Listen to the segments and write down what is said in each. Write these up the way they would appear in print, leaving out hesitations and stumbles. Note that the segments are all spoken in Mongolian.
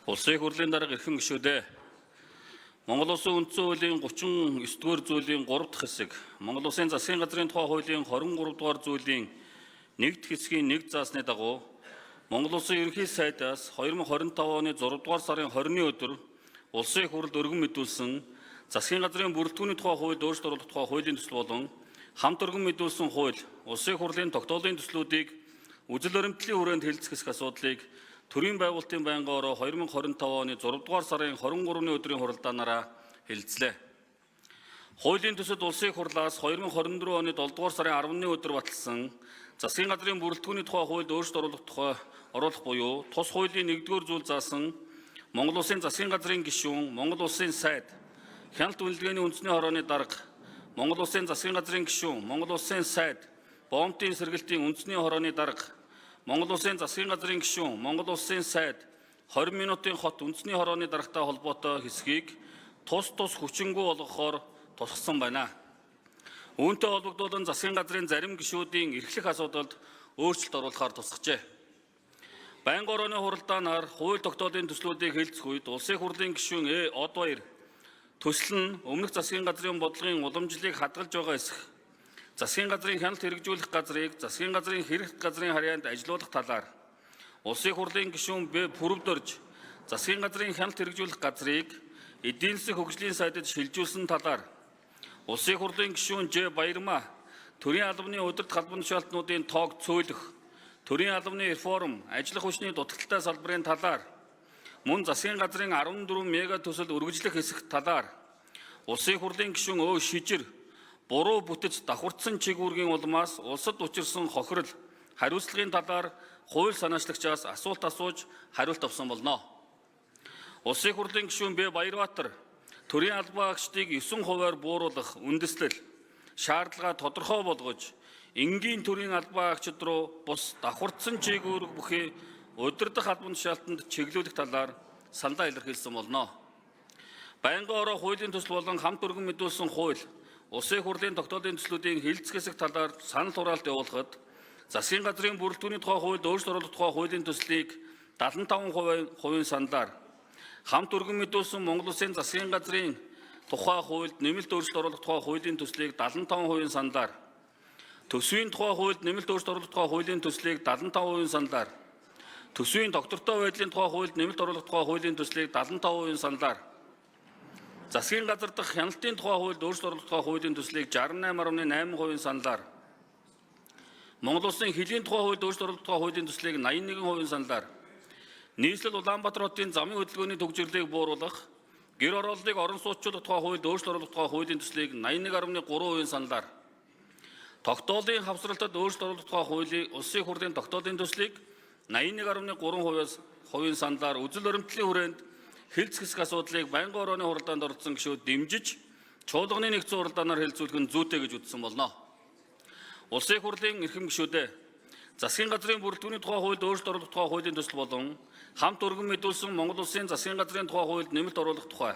Улсын хурлын дарга эрхэм гишүүдээ Монгол Улсын үндсэн хуулийн 39-р зүйлийн 3 дахь хэсэг, Монгол Улсын засгийн газрын тухай хуулийн 23-р зүйлийн 1 дахь хэсгийн 1 заасны дагуу Монгол Улсын ерөнхий сайдаас 2025 оны 6-р сарын 20-ны өдөр Улсын хурлд өргөн мэдүүлсэн засгийн газрын бүрэлдэхүүний тухай хуульд өөрчлөлт оруулах тухай хуулийн төсөл болон хамт өргөн мэдүүлсэн хууль, Улсын хурлын тогтоолын төслүүдийг үжил баримтлалын хүрээнд хэлэлцэх асуудлыг Төрийн байгуулалтын байнгын ороо 2025 оны 6-р сарын 23-ны өдрийн хуралдаанаараа хэлэлцлээ. Хуулийн төсөлд Улсын хурлаас 2024 оны 7-р сарын 10-ны өдөр баталсан засгийн газрын бүрэлдэхүүний тухай хуульд өөрчлөлт оруулах буюу тус хуулийн 1-р зүйл заасан Монгол Улсын засгийн газрын гишүүн, Монгол Улсын сайд, хяналт үнэлгээний үндэсний хорооны дарга, Монгол Улсын засгийн газрын гишүүн, Монгол Улсын сайд, боомтын сэргэлтийн үндэсний хорооны дарга, Монгол Улсын засгийн газрын гишүүн, Монгол Улсын сайд 20 минутын хот үндэсний хорооны даргатай холбоотой хэсгийг тус хүчингү болгохоор тусгасан байна. Үүнтэй холбогдуулан засгийн газрын зарим гишүүдийн эрхлэх асуудалд өөрчлөлт оруулахаар тусгажээ. Байнгын орооны хуралдаанаар хууль тогтоолын төслүүдийг хэлэлцэх үед Улсын хурлын гишүүн Од Баяр төсөл нь өмнөх засгийн газрын бодлогын уламжлалыг хадгалж байгаа эсэх, засгийн газрын хяналт хэрэгжүүлэх газрыг засгийн газрын хэрэгт газрын харьяанд ажилуулах талаар Улсын хурлын гишүүн Б. Пүрвдөрж засгийн газрын хяналт хэрэгжүүлэх газрыг эдийн засгийн хөгжлийн сайдад шилжүүлсэн талаар Улсын хурлын гишүүн Ж. Баярмаа төрийн албаны удирдах албан тушаалтнуудын тоог цөөлөх, төрийн албаны реформ, ажиллах хүчний дутагдaltaй салбарын талаар мөн засгийн газрын 14 мега төсөл үргэлжлэх хэсэг талаар Улсын хурлын гишүүн Ö. Шижир буруу бүтэц давхардсан чигүүргийн улмаас улсад учирсан хохирол, хариуцлагын талаар хууль санаачлагчаас асуулт асууж хариулт авсан болно. Улсын хурлын гишүүн Б. Баярбаатар төрийн албан агчдыг 9%-аар бууруулах үндэслэл, шаардлага тодорхой болгож, энгийн төрийн албан агчид руу бус давхардсан чигүүрг бүхий удирдах албан тушаалтанд чиглүүлэх талаар саналаа илэрхийлсэн болно. Байнгын ороо хуулийн төсөл болон хамт өргөн мэдүүлсэн хууль, Улсын хурлын тогтоолын төслүүдийн хэлэлцэх хэсэг талаар санал хураалт явуулахад засгийн газрын бүрэлдэхүүний тухай хуульд өөрчлөлт оруулах тухай хуулийн төслийг 75% саналаар, хамт өргөн мэдүүлсэн Монгол Улсын засгийн газрын тухай хуульд нэмэлт өөрчлөлт оруулах тухай хуулийн төслийг 75% саналаар, төсвийн тухай хуульд нэмэлт өөрчлөлт оруулах тухай хуулийн төслийг 75% саналаар, төсвийн доктортой байдлын тухай хуульд нэмэлт оруулах тухай хуулийн төслийг 75% саналаар, засгийн газар дахь хяналтын тухай хуульд өөрчлөлт оруулах тухай хуулийн төслийг 68.8% саналаар, Монгол Улсын хилийн тухай хуульд өөрчлөлт оруулах тухай хуулийн төслийг 81% саналаар, нийслэл Улаанбаатар хотын замын хөдөлгөөний төгжрлийг бууруулах, гэр орооллыг орон сууцчуулах тухай хуульд өөрчлөлт оруулах тухай хуулийн төслийг 81.3% саналаар, тогтоолын хавсралтад өөрчлөлт оруулах тухай хуулийн Улсын хурлын тогтоолын төслийг 81.3% саналаар үжил баримтлалын хүрээнд хэлэлцэх хэсэг асуудлыг байнгын орооны хуралдаанд оролцсон гишүүд дэмжиж, чуулганы нэгдсэн хуралдаанаар хэлэлцүүлэх нь зүйтэй гэж үзсэн болно. Улсын хурлын эрхэм гишүүдээ засгийн газрын бүрэлдэхүүний тухай хуульд өөрчлөлт оруулах тухай хуулийн төсөл болон хамт өргөн мэдүүлсэн Монгол Улсын засгийн газрын тухай хуульд нэмэлт оруулах тухай,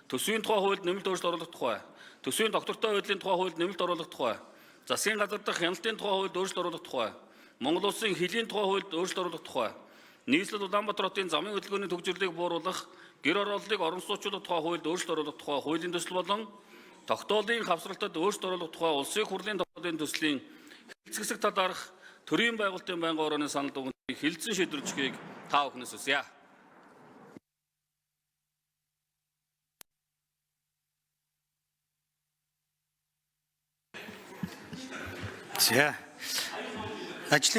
төсвийн тухай хуульд нэмэлт өөрчлөлт оруулах тухай, төсвийн доктортой байдлын тухай хуульд нэмэлт оруулах тухай, засгийн газар дахь хяналтын тухай хуульд өөрчлөлт оруулах тухай, Монгол Улсын хилийн тухай хуульд өөрчлөлт оруулах тухай, нийслэл Улаанбаатар хотын замын хөдөлгөөний төгжрлийг бууруулах, гэр орооллыг орон сууцчуулах тухай хуульд өөрчлөлт оруулах тухай хуулийн төсөл болон тогтоолын хавсралтад өөрчлөлт оруулах тухай Улсын хурлын тогтоолын төслийн хэлэлцэх хэсэг талаарх төрийн байгуулалтын байнгын орооны санал дугуйг хэлэлцэн шийдвэрлэхийг та бүхнээс хүсье. За. Ажлын